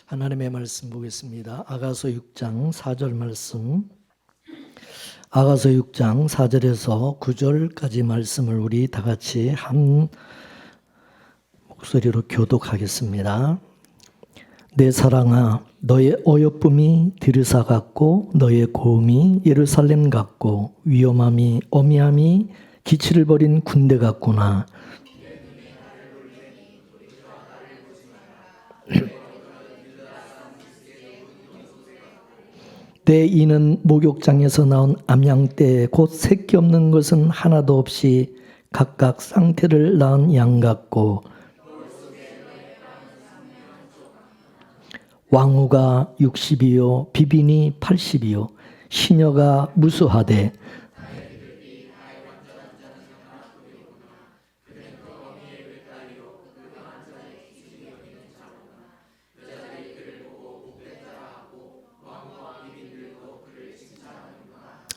하나님의 말씀 보겠습니다. 아가서 6장 4절 말씀. 아가서 6장 4절에서 9절까지 말씀을 우리 다 같이 한 목소리로 교독하겠습니다. 내 사랑아, 너의 어여쁨이 디르사 같고 너의 고음이 예루살렘 같고 위험함이 어미함이 기치를 버린 군대 같구나. 내 이는 목욕장에서 나온 암양떼 곧 새끼 없는 것은 하나도 없이 각각 쌍태를 낳은 양 같고 왕후가 60이요 비빈이 80이요 시녀가 무수하되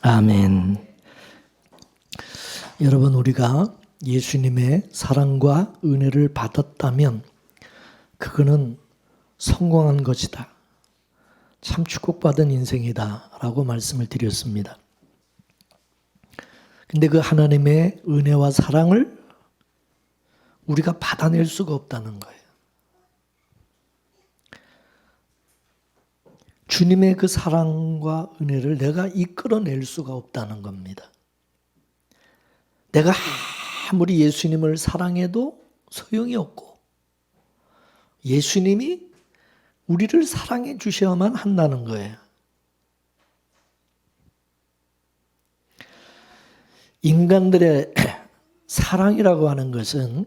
아멘. 여러분, 우리가 예수님의 사랑과 은혜를 받았다면 그거는 성공한 것이다. 참 축복받은 인생이다 라고 말씀을 드렸습니다. 근데 그 하나님의 은혜와 사랑을 우리가 받아낼 수가 없다는 거예요. 주님의 그 사랑과 은혜를 내가 이끌어낼 수가 없다는 겁니다. 내가 아무리 예수님을 사랑해도 소용이 없고 예수님이 우리를 사랑해 주셔야만 한다는 거예요. 인간들의 사랑이라고 하는 것은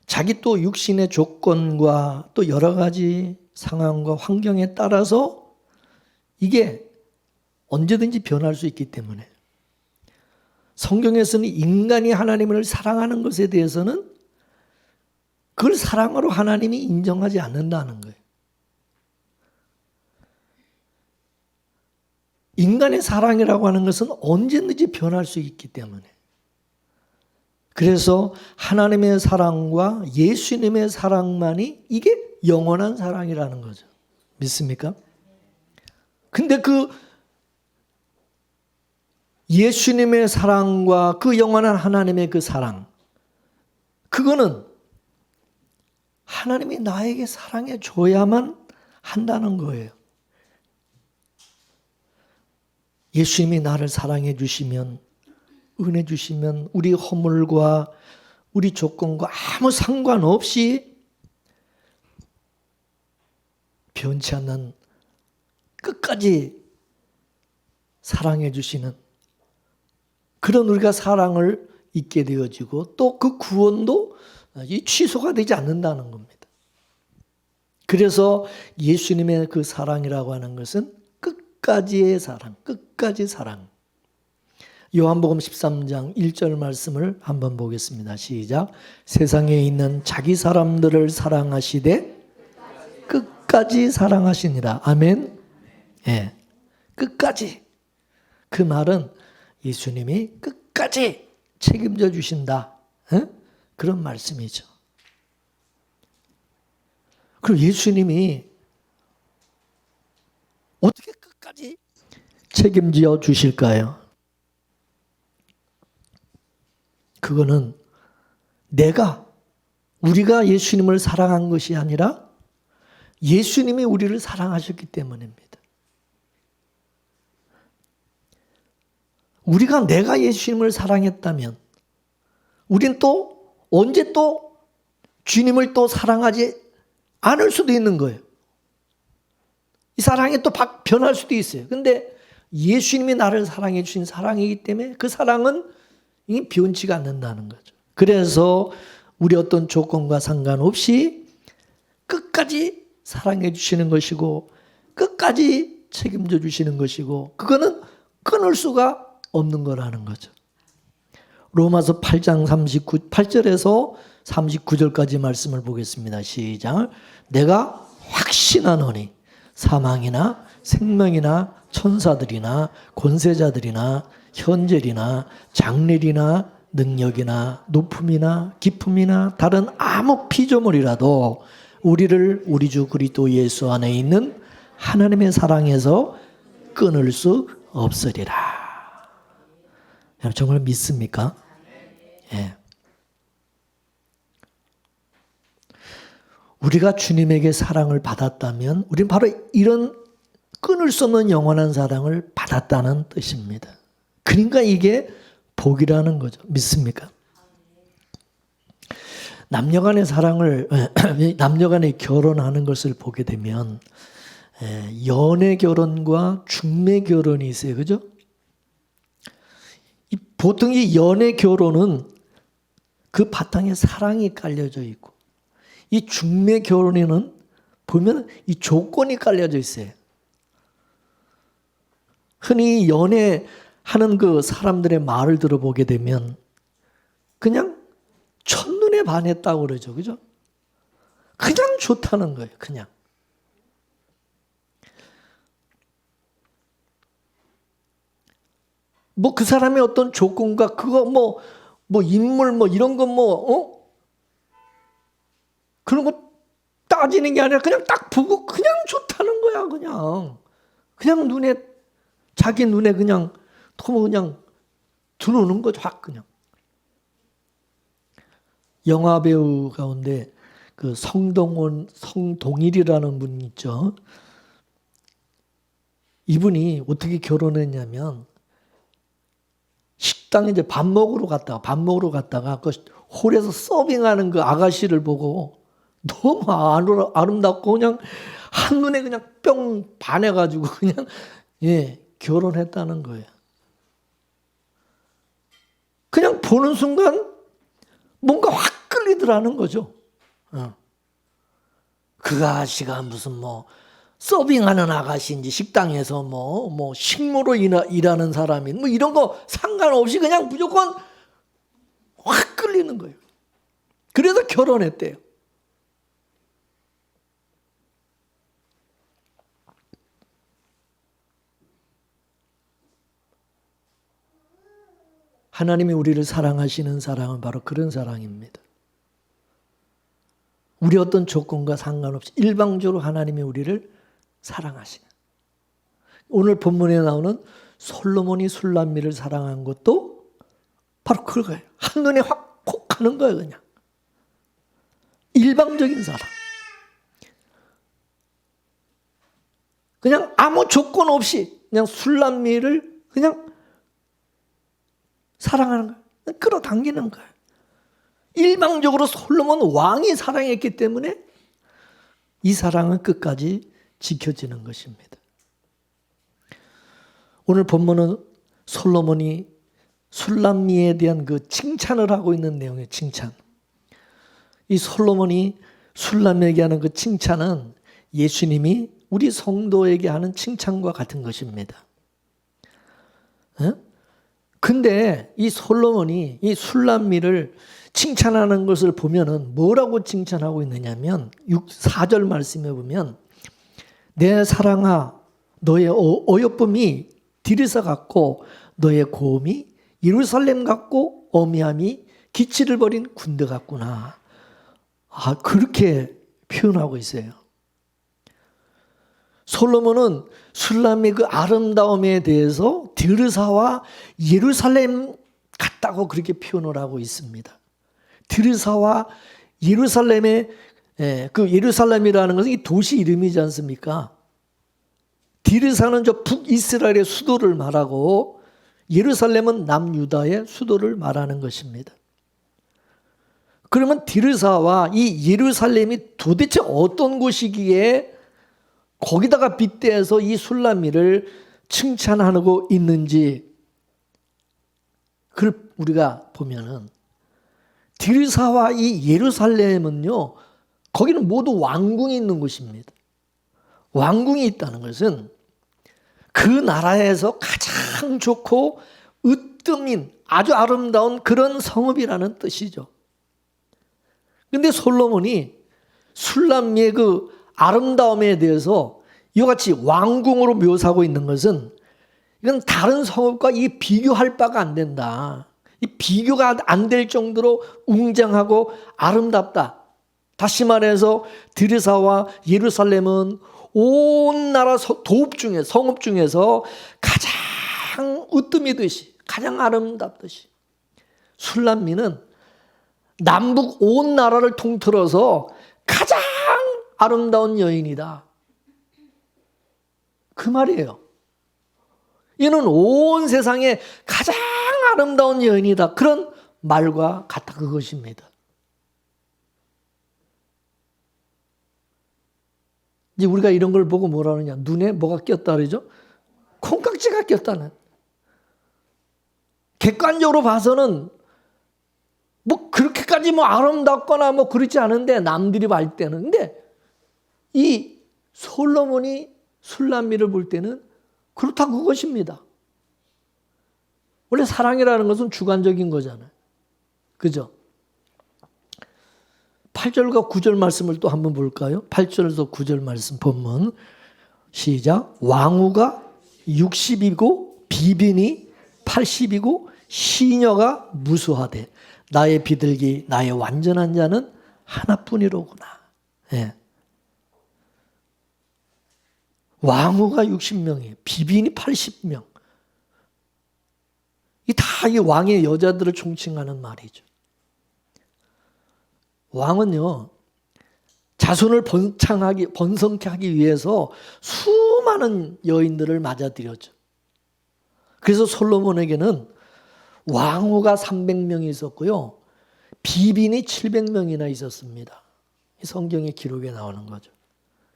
자기 또 육신의 조건과 또 여러 가지 상황과 환경에 따라서 이게 언제든지 변할 수 있기 때문에 성경에서는 인간이 하나님을 사랑하는 것에 대해서는 그걸 사랑으로 하나님이 인정하지 않는다는 거예요. 인간의 사랑이라고 하는 것은 언제든지 변할 수 있기 때문에 그래서 하나님의 사랑과 예수님의 사랑만이 이게 영원한 사랑이라는 거죠. 믿습니까? 근데 그 예수님의 사랑과 그 영원한 하나님의 그 사랑, 그거는 하나님이 나에게 사랑해 줘야만 한다는 거예요. 예수님이 나를 사랑해 주시면, 은혜 주시면 우리 허물과 우리 조건과 아무 상관없이 변치 않는 끝까지 사랑해 주시는 그런 우리가 사랑을 잊게 되어지고 또 그 구원도 취소가 되지 않는다는 겁니다. 그래서 예수님의 그 사랑이라고 하는 것은 끝까지의 사랑, 끝까지 사랑. 요한복음 13장 1절 말씀을 한번 보겠습니다. 시작. 세상에 있는 자기 사람들을 사랑하시되 끝까지 사랑하시니라. 아멘. 예, 끝까지. 그 말은 예수님이 끝까지 책임져 주신다. 그런 말씀이죠. 그럼 예수님이 어떻게 끝까지 책임져 주실까요? 그거는 우리가 예수님을 사랑한 것이 아니라 예수님이 우리를 사랑하셨기 때문입니다. 내가 예수님을 사랑했다면 우린 또 언제 또 주님을 또 사랑하지 않을 수도 있는 거예요. 이 사랑이 또 변할 수도 있어요. 근데 예수님이 나를 사랑해 주신 사랑이기 때문에 그 사랑은 변치가 않는다는 거죠. 그래서 우리 어떤 조건과 상관없이 끝까지 사랑해 주시는 것이고 끝까지 책임져 주시는 것이고 그거는 끊을 수가 없는 거라는 거죠. 로마서 8장 8절에서 39절까지 말씀을 보겠습니다. 시작. 내가 확신하노니 사망이나 생명이나 천사들이나 권세자들이나 현재리나 장래리나 능력이나 높음이나 깊음이나 다른 아무 피조물이라도 우리를 우리 주 그리스도 예수 안에 있는 하나님의 사랑에서 끊을 수 없으리라. 정말 믿습니까? 예. 우리가 주님에게 사랑을 받았다면 우리는 바로 이런 끊을 수 없는 영원한 사랑을 받았다는 뜻입니다. 그러니까 이게 복이라는 거죠. 믿습니까? 남녀간의 사랑을 남녀간의 결혼하는 것을 보게 되면 연애 결혼과 중매 결혼이 있어요. 그죠? 보통 이 연애 결혼은 그 바탕에 사랑이 깔려져 있고, 이 중매 결혼에는 보면 이 조건이 깔려져 있어요. 흔히 연애하는 그 사람들의 말을 들어보게 되면 그냥 첫눈에 반했다고 그러죠. 그죠? 그냥 좋다는 거예요. 그냥. 뭐 그 사람의 어떤 조건과 그거 뭐 인물 뭐 이런 거 그런 거 따지는 게 아니라 그냥 딱 보고 그냥 좋다는 거야. 그냥 눈에 자기 눈에 그냥 너무 그냥 들어오는 거죠. 확 그냥. 영화 배우 가운데 그 성동일이라는 분이 있죠. 이분이 어떻게 결혼했냐면 식당에 이제 밥 먹으러 갔다가 그 홀에서 서빙하는 그 아가씨를 보고 너무 아름답고 그냥 한눈에 그냥 뿅 반해가지고 그냥 결혼했다는 거예요. 그냥 보는 순간 뭔가 확 끌리더라는 거죠. 그 아가씨가 무슨 서빙하는 아가씨인지 식당에서 식모로 일하는 사람인 이런 거 상관없이 그냥 무조건 확 끌리는 거예요. 그래서 결혼했대요. 하나님이 우리를 사랑하시는 사랑은 바로 그런 사랑입니다. 우리 어떤 조건과 상관없이 일방적으로 하나님이 우리를 사랑하시는. 오늘 본문에 나오는 솔로몬이 술람미를 사랑한 것도 바로 그거예요. 한눈에 확 콕 하는 거예요. 그냥 일방적인 사랑. 그냥 아무 조건 없이 그냥 술람미를 그냥 사랑하는 거예요. 끌어당기는 거예요. 일방적으로 솔로몬 왕이 사랑했기 때문에 이 사랑은 끝까지 지켜지는 것입니다. 오늘 본문은 솔로몬이 술람미에 대한 그 칭찬을 하고 있는 내용이에요. 칭찬. 이 솔로몬이 술람미에게 하는 그 칭찬은 예수님이 우리 성도에게 하는 칭찬과 같은 것입니다. 근데 이 솔로몬이 이 술람미를 칭찬하는 것을 보면은 뭐라고 칭찬하고 있느냐면 4절 말씀에 보면 내 사랑아 너의 어여쁨이 디르사 같고 너의 고음이 예루살렘 같고 어미함이 기치를 벌인 군대 같구나. 그렇게 표현하고 있어요. 솔로몬은 술람의 그 아름다움에 대해서 디르사와 예루살렘 같다고 그렇게 표현을 하고 있습니다. 디르사와 예루살렘의 그 예루살렘이라는 것은 이 도시 이름이지 않습니까? 디르사는 저 북이스라엘의 수도를 말하고 예루살렘은 남유다의 수도를 말하는 것입니다. 그러면 디르사와 이 예루살렘이 도대체 어떤 곳이기에 거기다가 빗대서 이 술람미를 칭찬하고 있는지 그걸 우리가 보면은 디르사와 이 예루살렘은요, 거기는 모두 왕궁이 있는 곳입니다. 왕궁이 있다는 것은 그 나라에서 가장 좋고 으뜸인 아주 아름다운 그런 성읍이라는 뜻이죠. 근데 솔로몬이 술람미의 그 아름다움에 대해서 이같이 왕궁으로 묘사하고 있는 것은 이건 다른 성읍과 이 비교할 바가 안 된다. 이 비교가 안 될 정도로 웅장하고 아름답다. 다시 말해서 드르사와 예루살렘은 온 나라 도읍 중에 성읍 중에서 가장 으뜸이듯이 가장 아름답듯이 술람미는 남북 온 나라를 통틀어서 가장 아름다운 여인이다. 그 말이에요. 이는 온 세상에 가장 아름다운 여인이다. 그런 말과 같다 그것입니다. 이제 우리가 이런 걸 보고 뭐라 하느냐. 눈에 뭐가 꼈다 그러죠? 콩깍지가 꼈다는. 객관적으로 봐서는 뭐 그렇게까지 뭐 아름답거나 뭐 그렇지 않은데 남들이 볼 때는. 근데 이 솔로몬이 술람미를 볼 때는 그렇다 그것입니다. 원래 사랑이라는 것은 주관적인 거잖아요. 그죠? 8절과 9절 말씀을 또 한번 볼까요? 8절에서 9절 말씀 본문 시작. 왕후가 60이고 비빈이 80이고 시녀가 무수하되 나의 비둘기 나의 완전한 자는 하나뿐이로구나. 예. 왕후가 60명이에요. 비빈이 80명. 이 다 이 왕의 여자들을 총칭하는 말이죠. 왕은요, 자손을 번성케 하기 위해서 수많은 여인들을 맞아들였죠. 그래서 솔로몬에게는 왕후가 300명이 있었고요. 비빈이 700명이나 있었습니다. 성경의 기록에 나오는 거죠.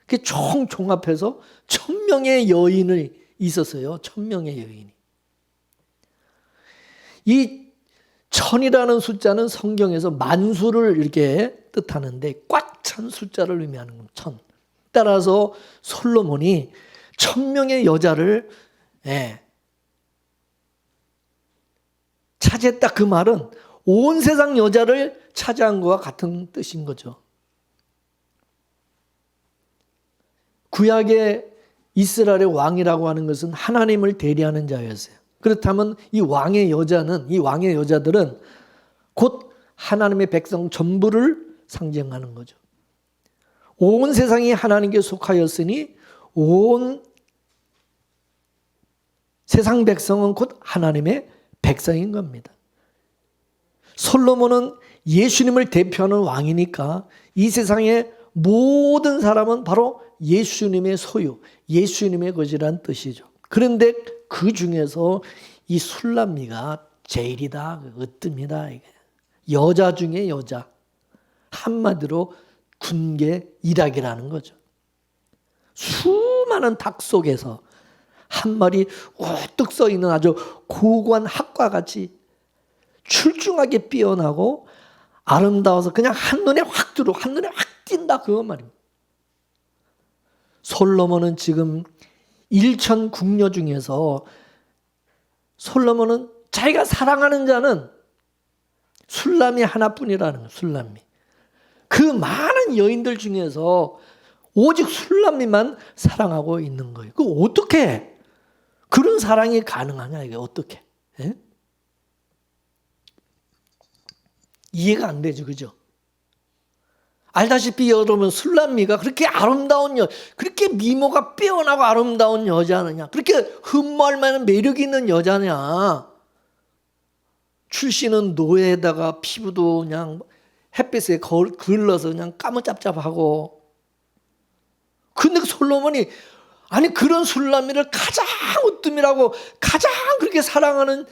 그 총 종합해서 1000명의 여인이 있었어요. 1000명의 여인이. 이 1000이라는 숫자는 성경에서 만수를 이렇게 뜻하는데 꽉 찬 숫자를 의미하는 겁니다. 1000. 따라서 솔로몬이 1000명의 여자를 차지했다. 그 말은 온 세상 여자를 차지한 것과 같은 뜻인 거죠. 구약의 이스라엘의 왕이라고 하는 것은 하나님을 대리하는 자였어요. 그렇다면 이 왕의 여자들은 곧 하나님의 백성 전부를 상징하는 거죠. 온 세상이 하나님께 속하였으니 온 세상 백성은 곧 하나님의 백성인 겁니다. 솔로몬은 예수님을 대표하는 왕이니까 이 세상의 모든 사람은 바로 예수님의 소유, 예수님의 것이란 뜻이죠. 그런데 그 중에서 이 술람미가 제일이다, 으뜸이다. 여자 중에 여자. 한마디로 군계 일학이라는 거죠. 수많은 닭 속에서 한 마리 우뚝 서 있는 아주 고고한 학과 같이 출중하게 피어나고 아름다워서 그냥 한눈에 확 들어, 한눈에 확 띈다. 그거 말입니다. 솔로몬은 지금 일천궁녀 중에서 솔로몬은 자기가 사랑하는 자는 술람미 하나뿐이라는 거예요. 술람미. 그 많은 여인들 중에서 오직 술람미만 사랑하고 있는 거예요. 그 어떻게 그런 사랑이 가능하냐 이게 어떻게? 예? 이해가 안 되죠, 그죠? 알다시피 여러분 술람미가 그렇게 아름다운 그렇게 미모가 빼어나고 아름다운 여자느냐, 그렇게 흠모할 만한 매력 있는 여자냐. 출신은 노예에다가 피부도 그냥 햇빛에 걸러서 그냥 까무잡잡하고. 근데 솔로몬이 아니 그런 술람미를 가장 으뜸이라고 가장 그렇게 사랑하는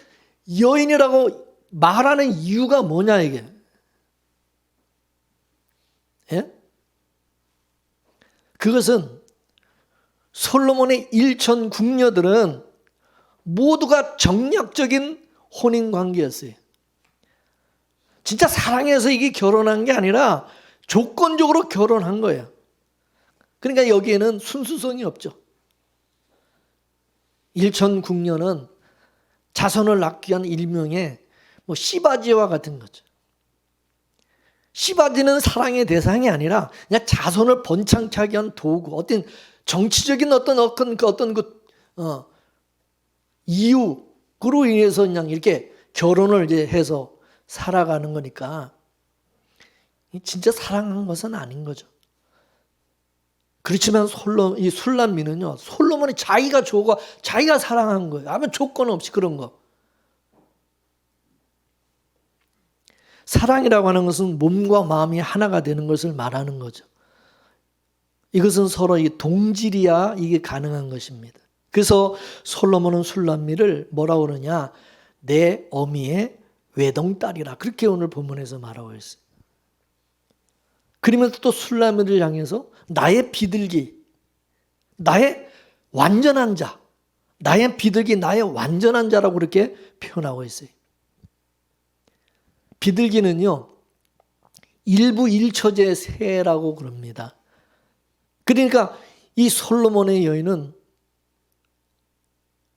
여인이라고 말하는 이유가 뭐냐 이게. 예? 그것은 솔로몬의 일천 궁녀들은 모두가 정략적인 혼인관계였어요. 진짜 사랑해서 이게 결혼한 게 아니라 조건적으로 결혼한 거예요. 그러니까 여기에는 순수성이 없죠. 일천 궁녀는 자손을 낳기 위한 일명의 뭐 씨바지와 같은 거죠. 씨바지는 사랑의 대상이 아니라 그냥 자손을 번창케 하기 위한 도구, 어떤 정치적인 어떤 이유로 인해서 그냥 이렇게 결혼을 이제 해서 살아가는 거니까 진짜 사랑한 것은 아닌 거죠. 그렇지만 이 술람미는요, 솔로몬이 자기가 좋고 자기가 사랑한 거예요. 아무 조건 없이 그런 거. 사랑이라고 하는 것은 몸과 마음이 하나가 되는 것을 말하는 거죠. 이것은 서로 이 동질이야 이게 가능한 것입니다. 그래서 솔로몬은 술람미를 뭐라고 그러냐? 내 어미의 외동딸이라. 그렇게 오늘 본문에서 말하고 있어요. 그러면서 또 술람미를 향해서 나의 비둘기, 나의 완전한 자, 나의 비둘기, 나의 완전한 자라고 그렇게 표현하고 있어요. 비둘기는요, 일부 일처제 새라고 그럽니다. 그러니까 이 솔로몬의 여인은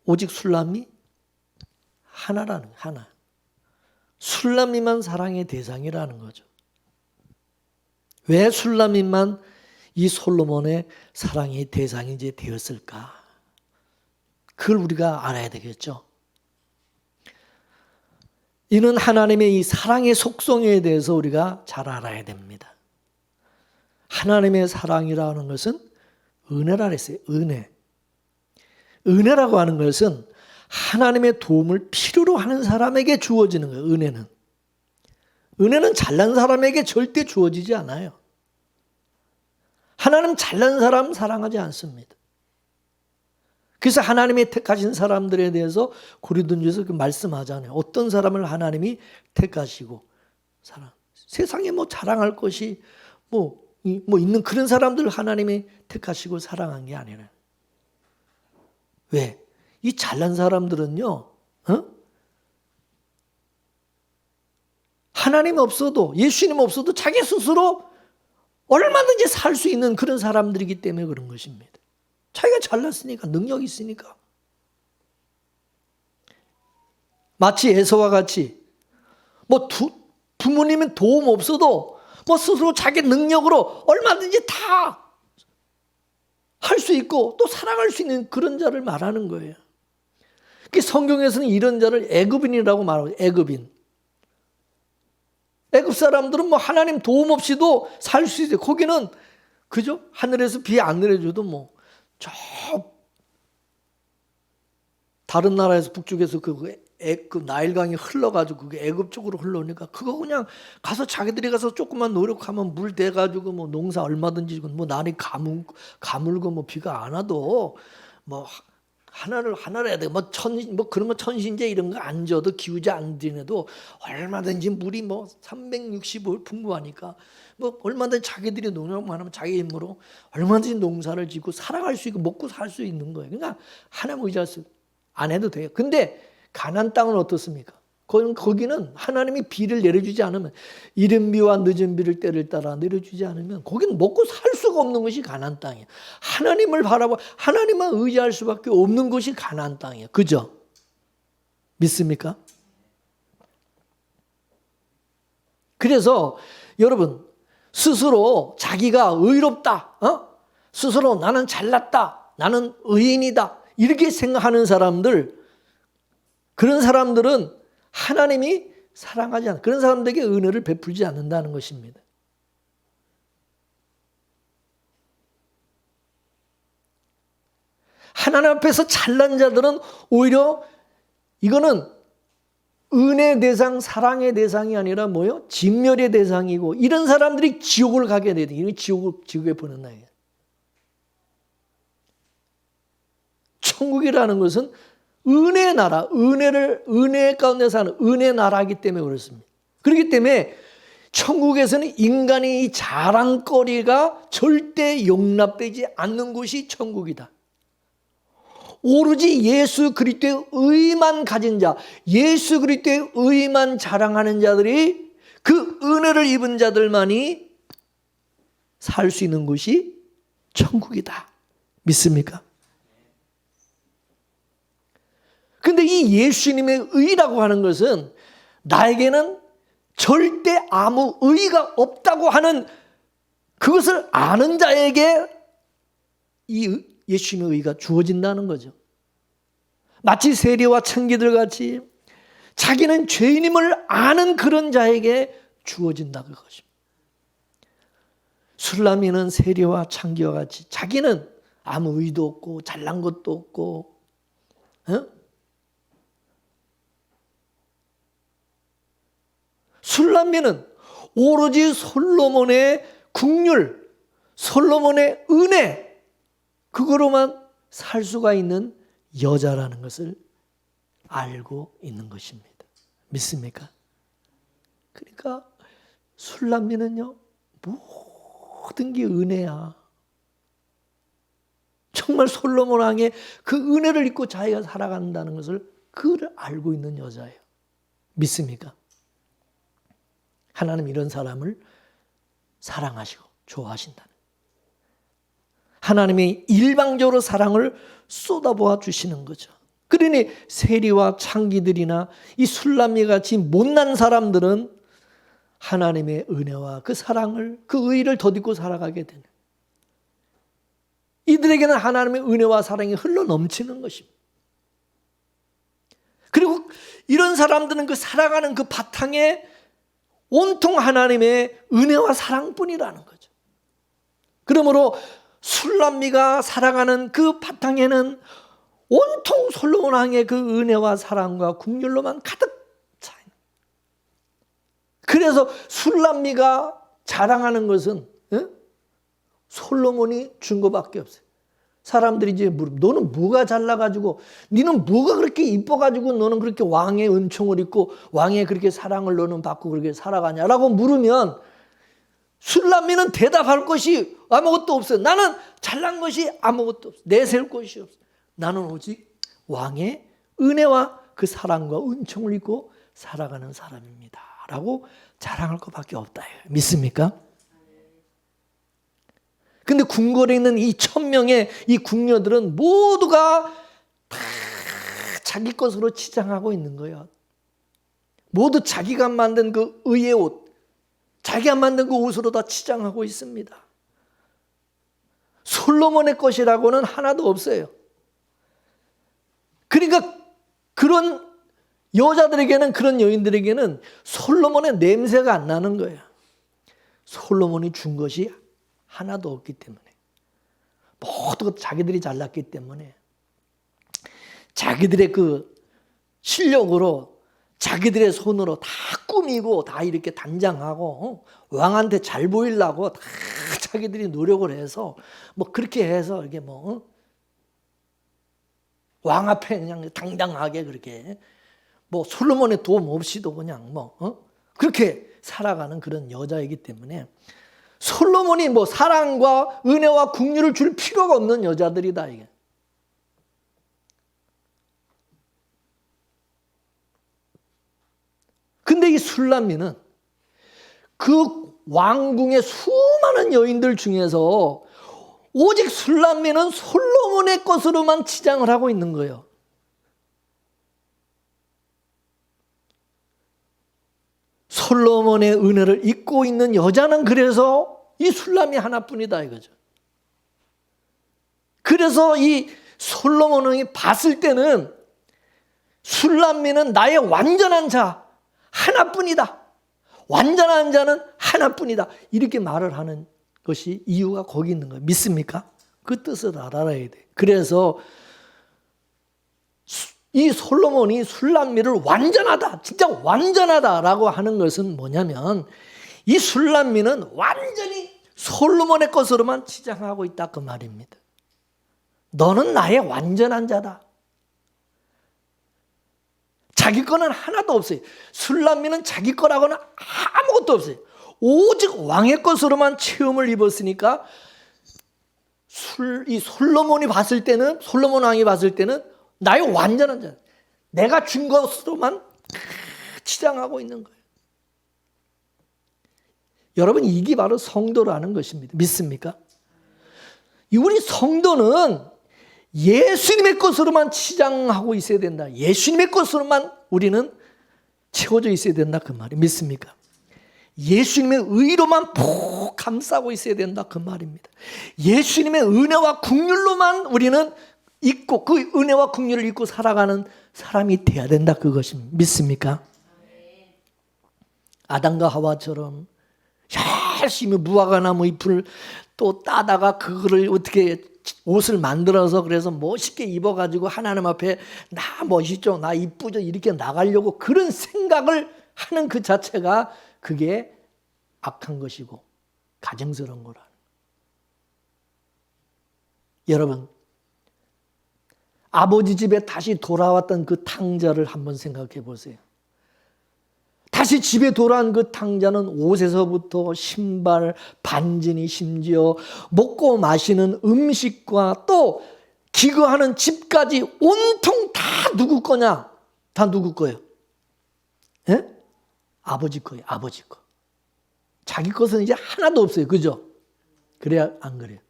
오직 술람미 하나라는 하나. 술람미만 사랑의 대상이라는 거죠. 왜 술람미만 이 솔로몬의 사랑의 대상이 되었을까? 그걸 우리가 알아야 되겠죠. 이는 하나님의 이 사랑의 속성에 대해서 우리가 잘 알아야 됩니다. 하나님의 사랑이라는 것은 은혜라 그랬어요. 은혜. 은혜라고 하는 것은 하나님의 도움을 필요로 하는 사람에게 주어지는 거예요. 은혜는. 은혜는 잘난 사람에게 절대 주어지지 않아요. 하나님 잘난 사람 사랑하지 않습니다. 그래서 하나님이 택하신 사람들에 대해서 고린도전서에서 말씀하잖아요. 어떤 사람을 하나님이 택하시고 사랑. 세상에 뭐 자랑할 것이 뭐 있는 그런 사람들 하나님이 택하시고 사랑한 게 아니라. 왜? 이 잘난 사람들은요, 하나님 없어도, 예수님 없어도 자기 스스로 얼마든지 살 수 있는 그런 사람들이기 때문에 그런 것입니다. 자기가 잘났으니까, 능력이 있으니까. 마치 에서와 같이, 부모님은 도움 없어도, 스스로 자기 능력으로 얼마든지 다 할 수 있고, 또 사랑할 수 있는 그런 자를 말하는 거예요. 성경에서는 이런 자를 애굽인이라고 말하고, 애굽인. 애굽 사람들은 하나님 도움 없이도 살 수 있어요. 거기는 그죠? 하늘에서 비 안 내려줘도 저 다른 나라에서 북쪽에서 그 나일강이 흘러가지고 그게 애굽 쪽으로 흘러오니까 그거 그냥 가서 자기들이 가서 조금만 노력하면 물 대가지고 농사 얼마든지 날이 가물고 비가 안 와도 하나를 해야 돼. 그런 거 천신제 이런 거 안 줘도 기우제 안 지내도 얼마든지 물이 365일 풍부하니까 얼마든지 자기들이 농약만 하면 자기 힘으로 얼마든지 농사를 짓고 살아갈 수 있고 먹고 살 수 있는 거예요. 그러니까 하나님 의지할 수 안 해도 돼요. 근데 가나안 땅은 어떻습니까? 거기는 하나님이 비를 내려주지 않으면 이른 비와 늦은 비를 때를 따라 내려주지 않으면 거기는 먹고 살 수가 없는 것이 가나안 땅이에요. 하나님을 바라보고 하나님만 의지할 수밖에 없는 것이 가나안 땅이에요. 그죠? 믿습니까? 그래서 여러분 스스로 자기가 의롭다, 스스로 나는 잘났다, 나는 의인이다 이렇게 생각하는 사람들, 그런 사람들은 하나님이 사랑하지 않는, 그런 사람들에게 은혜를 베풀지 않는다는 것입니다. 하나님 앞에서 잘난 자들은 오히려 이거는 은혜 대상, 사랑의 대상이 아니라 진멸의 대상이고 이런 사람들이 지옥을 가게 돼요. 이게 지옥에 보는 나이에요. 천국이라는 것은 은혜의 나라, 은혜 가운데 사는 은혜의 나라이기 때문에 그렇습니다. 그렇기 때문에 천국에서는 인간의 이 자랑거리가 절대 용납되지 않는 곳이 천국이다. 오로지 예수 그리스도의 의만 가진 자, 예수 그리스도의 의만 자랑하는 자들이 그 은혜를 입은 자들만이 살 수 있는 곳이 천국이다. 믿습니까? 근데 이 예수님의 의라고 하는 것은 나에게는 절대 아무 의의가 없다고 하는 그것을 아는 자에게 이 예수님의 의의가 주어진다는 거죠. 마치 세리와 청기들 같이 자기는 죄인임을 아는 그런 자에게 주어진다 그것입니다. 술람미는 세리와 창기와 같이 자기는 아무 의도 없고 잘난 것도 없고, 술람미는 오로지 솔로몬의 국률, 솔로몬의 은혜, 그거로만 살 수가 있는 여자라는 것을 알고 있는 것입니다. 믿습니까? 그러니까 술람미는요, 모든 게 은혜야. 정말 솔로몬 왕의 그 은혜를 입고 자기가 살아간다는 것을 그를 알고 있는 여자예요. 믿습니까? 하나님 이런 사람을 사랑하시고 좋아하신다는, 하나님이 일방적으로 사랑을 쏟아부어 주시는 거죠. 그러니 세리와 창기들이나 이 술람미 같이 못난 사람들은 하나님의 은혜와 그 사랑을, 그 의를 덧입고 살아가게 되는, 이들에게는 하나님의 은혜와 사랑이 흘러 넘치는 것입니다. 그리고 이런 사람들은 그 살아가는 그 바탕에 온통 하나님의 은혜와 사랑뿐이라는 거죠. 그러므로 술람미가 살아가는 그 바탕에는 온통 솔로몬 왕의 그 은혜와 사랑과 국률로만 가득 차 있는. 그래서 술람미가 자랑하는 것은 솔로몬이 준 것밖에 없어요. 사람들이 이제 물으면 너는 뭐가 잘나가지고, 너는 뭐가 그렇게 이뻐가지고 너는 그렇게 왕의 은총을 입고 왕의 그렇게 사랑을 너는 받고 그렇게 살아가냐라고 물으면 술람미는 대답할 것이 아무것도 없어요. 나는 잘난 것이 아무것도 없어요. 내세울 것이 없어요. 나는 오직 왕의 은혜와 그 사랑과 은총을 입고 살아가는 사람입니다 라고 자랑할 것밖에 없다. 믿습니까? 근데 궁궐에 있는 이 1000명의 이 궁녀들은 모두가 다 자기 것으로 치장하고 있는 거예요. 모두 자기가 만든 그 의의 옷, 자기가 만든 그 옷으로 다 치장하고 있습니다. 솔로몬의 것이라고는 하나도 없어요. 그러니까 그런 여자들에게는, 그런 여인들에게는 솔로몬의 냄새가 안 나는 거예요. 솔로몬이 준 것이 하나도 없기 때문에, 모두 자기들이 잘났기 때문에 자기들의 그 실력으로, 자기들의 손으로 다 꾸미고 다 이렇게 단장하고 왕한테 잘 보이려고 다 자기들이 노력을 해서 뭐 그렇게 해서 이게 뭐 왕 앞에 그냥 당당하게 그렇게 뭐 솔로몬의 도움 없이도 그냥 뭐 그렇게 살아가는 그런 여자이기 때문에 솔로몬이 뭐 사랑과 은혜와 국률을 줄 필요가 없는 여자들이다 이게. 근데 이 술람미는 그 왕궁의 수많은 여인들 중에서 오직 술람미는 솔로몬의 것으로만 치장을 하고 있는 거예요. 솔로몬의 은혜를 잊고 있는 여자는 그래서 이 술람미 하나뿐이다 이거죠. 그래서 이 솔로몬이 봤을 때는 술람미는 나의 완전한 자 하나뿐이다. 완전한 자는 하나뿐이다. 이렇게 말을 하는 것이 이유가 거기 있는 거예요. 믿습니까? 그 뜻을 알아야 돼. 그래서 이 솔로몬이 술람미를 완전하다, 진짜 완전하다라고 하는 것은 뭐냐면 이 술람미는 완전히 솔로몬의 것으로만 치장하고 있다 그 말입니다. 너는 나의 완전한 자다. 자기 거는 하나도 없어요. 술람미는 자기 거라고는 아무것도 없어요. 오직 왕의 것으로만 체험을 입었으니까 이 솔로몬이 봤을 때는, 솔로몬 왕이 봤을 때는 나의 완전한 자, 내가 준 것으로만 치장하고 있는 거예요. 여러분, 이게 바로 성도라는 것입니다. 믿습니까? 우리 성도는 예수님의 것으로만 치장하고 있어야 된다. 예수님의 것으로만 우리는 채워져 있어야 된다 그 말이 믿습니까? 예수님의 의로만 푹 감싸고 있어야 된다 그 말입니다. 예수님의 은혜와 국률로만 우리는 잊고 그 은혜와 국률을 잊고 살아가는 사람이 돼야 된다 그것입니다. 믿습니까? 아담과 하와처럼 열심히 무화과나무 잎을 또 따다가 그거를 어떻게 옷을 만들어서 그래서 멋있게 입어가지고 하나님 앞에 나 멋있죠, 나 이쁘죠 이렇게 나가려고 그런 생각을 하는 그 자체가 그게 악한 것이고 가증스러운 거라. 여러분, 아버지 집에 다시 돌아왔던 그 탕자를 한번 생각해 보세요. 다시 집에 돌아온 그 탕자는 옷에서부터 신발, 반지니 심지어 먹고 마시는 음식과 또 기거하는 집까지 온통 다 누구 거냐? 다 누구 거예요? 예? 아버지 거예요. 아버지 거. 자기 것은 이제 하나도 없어요. 그죠? 그래야 안 그래요?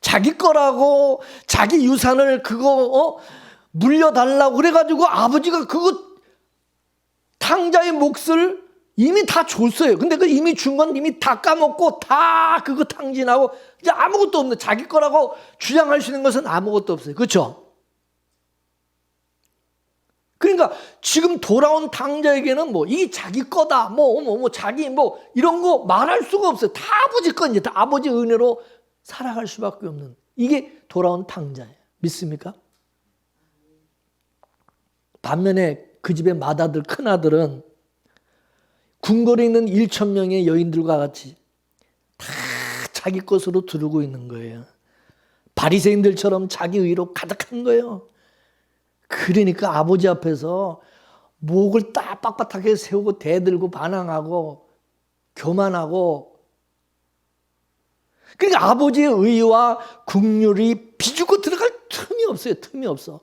자기 거라고 자기 유산을 그거 물려달라고 그래가지고 아버지가 그거 탕자의 몫을 이미 다 줬어요. 근데 그 이미 준 건 이미 다 까먹고 다 그거 탕진하고 이제 아무것도 없는, 자기 거라고 주장할 수 있는 것은 아무것도 없어요. 그렇죠? 그러니까 지금 돌아온 탕자에게는 뭐 이 자기 거다, 자기 이런 거 말할 수가 없어요. 다 아버지 거, 이제 다 아버지 은혜로 살아갈 수밖에 없는, 이게 돌아온 탕자예요. 믿습니까? 반면에 그 집의 맏아들, 큰아들은 궁궐에 있는 1,000명의 여인들과 같이 다 자기 것으로 두르고 있는 거예요. 바리새인들처럼 자기 의로 가득한 거예요. 그러니까 아버지 앞에서 목을 딱 빳빳하게 세우고 대들고 반항하고 교만하고, 그러니까 아버지의 의와 긍휼이 비죽고 들어갈 틈이 없어요. 틈이 없어.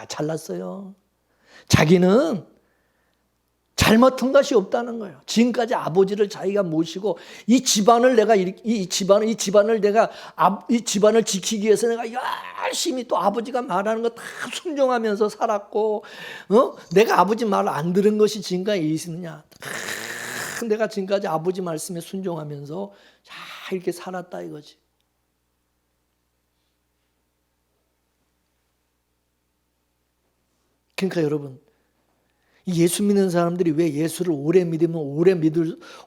잘났어요. 자기는 잘못한 것이 없다는 거예요. 지금까지 아버지를 자기가 모시고 이 집안을 지키기 위해서 내가 열심히 또 아버지가 말하는 거 다 순종하면서 살았고, 내가 아버지 말을 안 들은 것이 지금까지 있느냐? 내가 지금까지 아버지 말씀에 순종하면서 잘 이렇게 살았다 이거지. 그러니까 여러분, 예수 믿는 사람들이 왜 예수를 오래 믿으면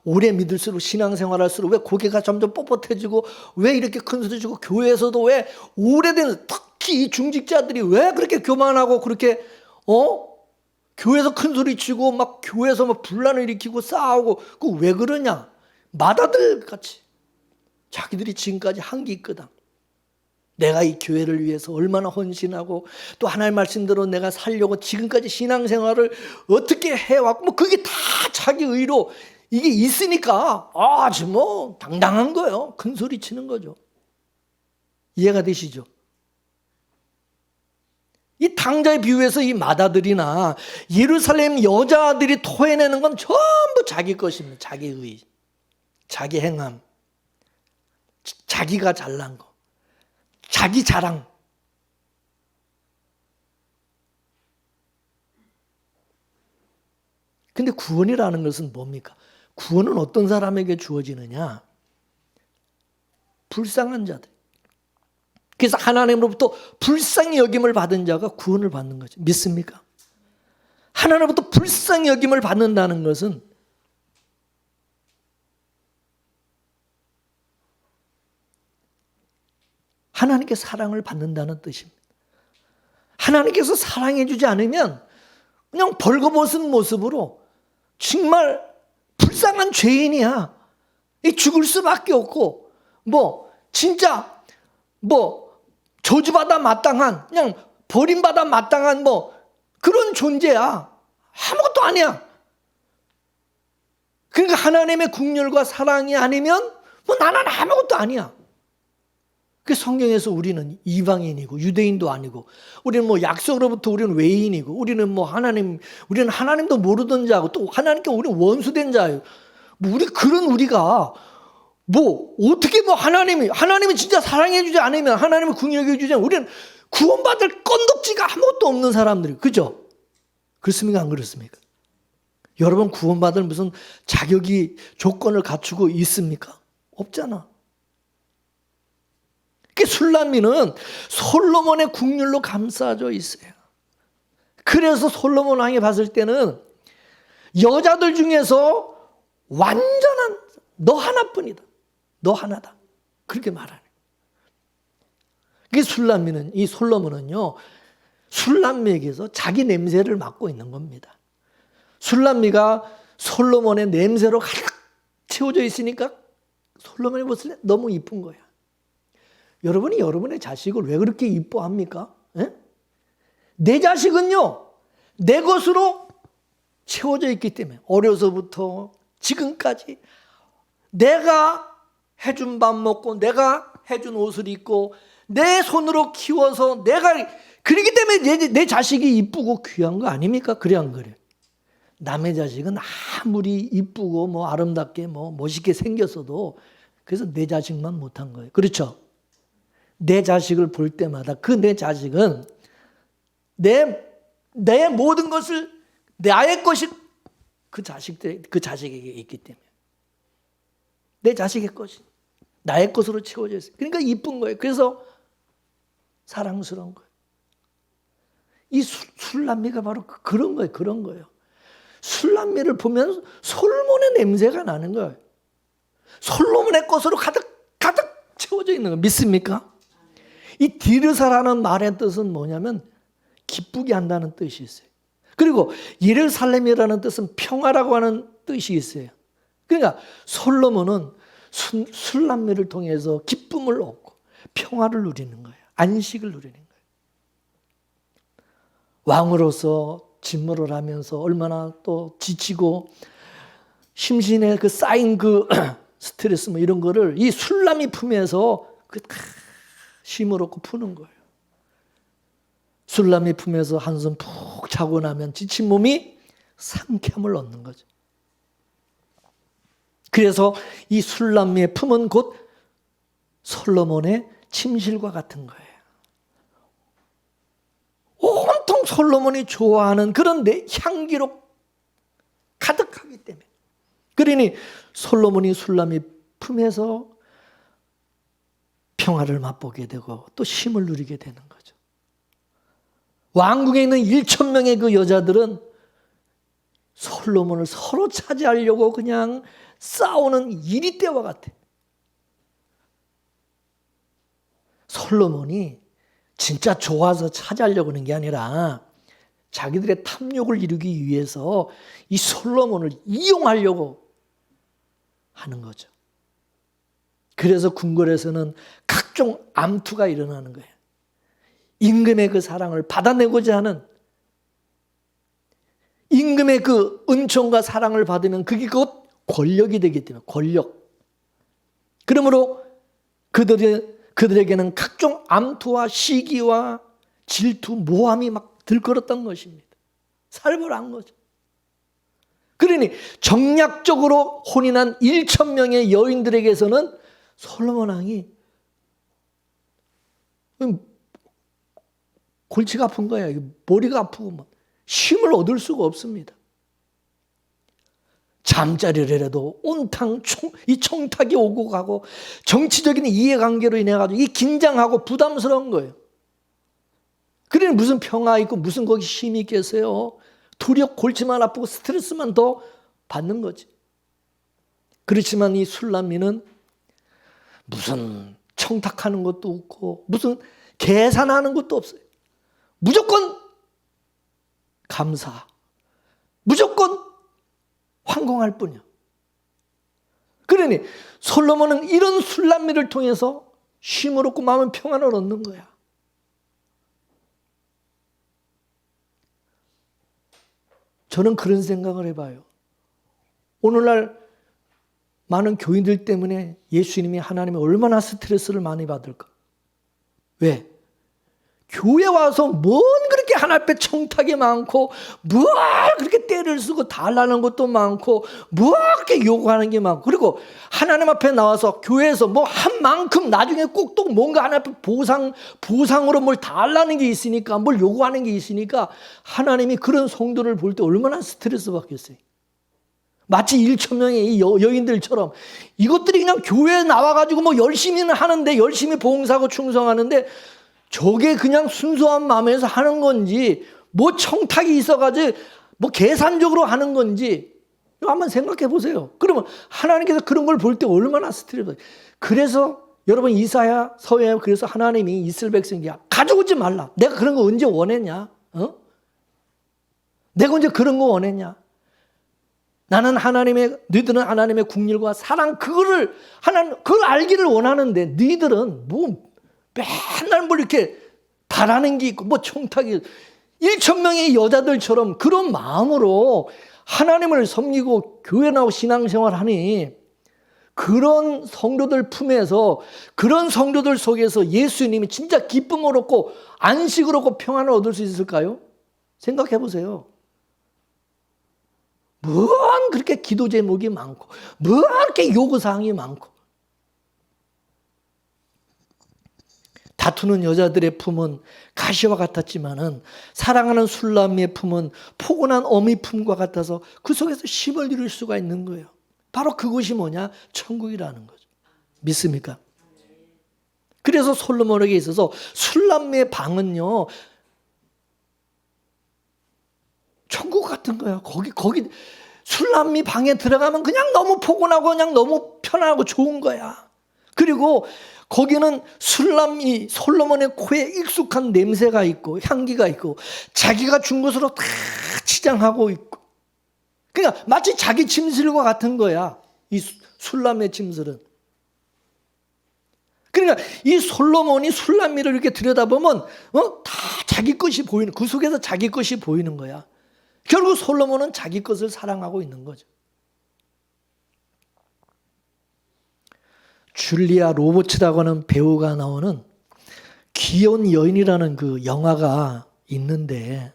오래 믿을수록 신앙생활할수록 왜 고개가 점점 뻣뻣해지고 왜 이렇게 큰 소리 치고, 교회에서도 왜 오래된, 특히 이 중직자들이 왜 그렇게 교만하고 그렇게 교회에서 큰 소리 치고 막 교회에서 막 분란을 일으키고 싸우고, 그 왜 그러냐? 맏아들 같이 자기들이 지금까지 한 게 있거든. 내가 이 교회를 위해서 얼마나 헌신하고 또 하나님 말씀대로 내가 살려고 지금까지 신앙생활을 어떻게 해왔고, 그게 다 자기 의로 이게 있으니까 아주 당당한 거예요. 큰 소리 치는 거죠. 이해가 되시죠? 이 탕자의 비유에서 이 맏아들이나 예루살렘 여자들이 토해내는 건 전부 자기 것입니다. 자기 의, 자기 행함, 자기가 잘난 거, 자기 자랑. 근데 구원이라는 것은 뭡니까? 구원은 어떤 사람에게 주어지느냐? 불쌍한 자들. 그래서 하나님으로부터 불쌍히 여김을 받은 자가 구원을 받는 거죠. 믿습니까? 하나님으로부터 불쌍히 여김을 받는다는 것은 하나님께 사랑을 받는다는 뜻입니다. 하나님께서 사랑해 주지 않으면 그냥 벌거벗은 모습으로 정말 불쌍한 죄인이야. 죽을 수밖에 없고 진짜 저주받아 마땅한, 그냥 버림받아 마땅한 그런 존재야. 아무것도 아니야. 그러니까 하나님의 긍휼과 사랑이 아니면 나는 아무것도 아니야. 그 성경에서 우리는 이방인이고 유대인도 아니고, 우리는 약속으로부터 우리는 외인이고, 우리는 하나님도 모르던 자고, 또 하나님께 우리는 원수된 자예요. 우리가 어떻게 하나님이 진짜 사랑해 주지 않으면, 하나님을 긍휼해 주지 않으면 우리는 구원받을 건덕지가 아무것도 없는 사람들이, 그죠? 그렇습니까? 안 그렇습니까? 여러분, 구원받을 무슨 자격이, 조건을 갖추고 있습니까? 없잖아. 술람미는 솔로몬의 긍휼로 감싸져 있어요. 그래서 솔로몬 왕이 봤을 때는 여자들 중에서 완전한 너 하나뿐이다. 너 하나다. 그렇게 말하는. 이 술람미는, 이 솔로몬은요, 술람미에게서 자기 냄새를 맡고 있는 겁니다. 술람미가 솔로몬의 냄새로 가득 채워져 있으니까 솔로몬이 봤을 때 너무 이쁜 거야. 여러분이 여러분의 자식을 왜 그렇게 이뻐합니까? 에? 내 자식은요, 내 것으로 채워져 있기 때문에 어려서부터 지금까지 내가 해준 밥 먹고 내가 해준 옷을 입고 내 손으로 키워서 내가 그렇기 때문에 내 자식이 이쁘고 귀한 거 아닙니까? 그래 안 그래? 남의 자식은 아무리 이쁘고 뭐 아름답게 뭐 멋있게 생겼어도 그래서 내 자식만 못한 거예요. 그렇죠? 내 자식을 볼 때마다 그 내 자식은 내 모든 것을 나의 것이 그 자식에게 있기 때문에 내 자식의 것이 나의 것으로 채워져 있어요. 그러니까 이쁜 거예요. 그래서 사랑스러운 거예요. 이 술람미가 바로 그런 거예요. 그런 거예요. 술람미를 보면 솔로몬의 냄새가 나는 거예요. 솔로몬의 것으로 가득 채워져 있는 거 믿습니까? 이 디르사라는 말의 뜻은 뭐냐면 기쁘게 한다는 뜻이 있어요. 그리고 예루살렘이라는 뜻은 평화라고 하는 뜻이 있어요. 그러니까 솔로몬은 술람미를 통해서 기쁨을 얻고 평화를 누리는 거예요. 안식을 누리는 거예요. 왕으로서 직무를 하면서 얼마나 또 지치고 심신에 그 쌓인 그 스트레스 뭐 이런 거를 이 술람미 품에서 그 쉼을 얻고 푸는 거예요. 술람미 품에서 한숨 푹 자고 나면 지친 몸이 상쾌함을 얻는 거죠. 그래서 이 술람미의 품은 곧 솔로몬의 침실과 같은 거예요. 온통 솔로몬이 좋아하는 그런 향기로 가득하기 때문에. 그러니 솔로몬이 술람미 품에서 평화를 맛보게 되고 또 쉼을 누리게 되는 거죠. 왕궁에 있는 1,000명의 그 여자들은 솔로몬을 서로 차지하려고 그냥 싸우는 이리떼와 같아. 솔로몬이 진짜 좋아서 차지하려고 하는 게 아니라 자기들의 탐욕을 이루기 위해서 이 솔로몬을 이용하려고 하는 거죠. 그래서 궁궐에서는 각종 암투가 일어나는 거예요. 임금의 그 사랑을 받아내고자 하는, 임금의 그 은총과 사랑을 받으면 그게 곧 권력이 되기 때문에 권력. 그러므로 그들에게는 각종 암투와 시기와 질투, 모함이 막 들끓었던 것입니다. 살벌한 거죠. 그러니 정략적으로 혼인한 1,000명의 여인들에게서는 솔로몬 왕이 골치가 아픈 거야. 머리가 아프고 쉼을 얻을 수가 없습니다. 잠자리를 해도 온탕 이 청탁이 오고 가고 정치적인 이해관계로 인해 가지고 이 긴장하고 부담스러운 거예요. 그러니 무슨 평화 있고 무슨 거기 쉼이 있겠어요. 도리어 골치만 아프고 스트레스만 더 받는 거지. 그렇지만 이 술람미는 무슨 청탁하는 것도 없고 무슨 계산하는 것도 없어요. 무조건 감사, 무조건 황공할 뿐이야. 그러니 솔로몬은 이런 술람미를 통해서 쉼을 얻고 마음의 평안을 얻는 거야. 저는 그런 생각을 해봐요. 오늘날 많은 교인들 때문에 예수님이 하나님이 얼마나 스트레스를 많이 받을까? 왜? 교회 와서 뭔 그렇게 하나님 앞에 청탁이 많고 뭘 그렇게 때를 쓰고 달라는 것도 많고 뭘 그렇게 요구하는 게 많고 그리고 하나님 앞에 나와서 교회에서 뭐 한 만큼 나중에 꼭 또 뭔가 하나님 앞에 보상으로 뭘 달라는 게 있으니까 뭘 요구하는 게 있으니까 하나님이 그런 성도를 볼 때 얼마나 스트레스 받겠어요. 마치 1,000명의 이 여인들처럼 이것들이 그냥 교회에 나와가지고 뭐 열심히는 하는데 열심히 봉사하고 충성하는데 저게 그냥 순수한 마음에서 하는 건지 뭐 청탁이 있어가지고 뭐 계산적으로 하는 건지 한번 생각해 보세요. 그러면 하나님께서 그런 걸 볼 때 얼마나 스트레스. 그래서 여러분 이사야 서야 그래서 하나님이 이스라엘 백성이야 가져오지 말라. 내가 그런 거 언제 원했냐? 내가 언제 그런 거 원했냐? 나는 너희들은 하나님의 국률과 사랑 그걸 알기를 원하는데 너희들은 뭐 맨날 뭐 이렇게 바라는 게 있고 뭐 청탁이 1,000명의 여자들처럼 그런 마음으로 하나님을 섬기고 교회 나오고 신앙생활 하니 그런 성도들 품에서 그런 성도들 속에서 예수님이 진짜 기쁨을 얻고 안식을 얻고 평안을 얻을 수 있을까요? 생각해 보세요. 뭔 그렇게 기도 제목이 많고 뭔 그렇게 요구사항이 많고 다투는 여자들의 품은 가시와 같았지만은 사랑하는 술람이의 품은 포근한 어미 품과 같아서 그 속에서 쉼을 누릴 수가 있는 거예요. 바로 그것이 뭐냐? 천국이라는 거죠. 믿습니까? 그래서 솔로몬에게 있어서 술람의 방은요 천국 같은 거야. 거기 술람이 방에 들어가면 그냥 너무 포근하고 그냥 너무 편하고 좋은 거야. 그리고 거기는 술람이 솔로몬의 코에 익숙한 냄새가 있고 향기가 있고 자기가 준 것으로 다 치장하고 있고 그러니까 마치 자기 침실과 같은 거야. 이 술람의 침실은. 그러니까 이 솔로몬이 술람미를 이렇게 들여다보면 다 자기 것이 보이는 그 속에서 자기 것이 보이는 거야. 결국 솔로몬은 자기 것을 사랑하고 있는 거죠. 줄리아 로버츠라고 하는 배우가 나오는 귀여운 여인이라는 그 영화가 있는데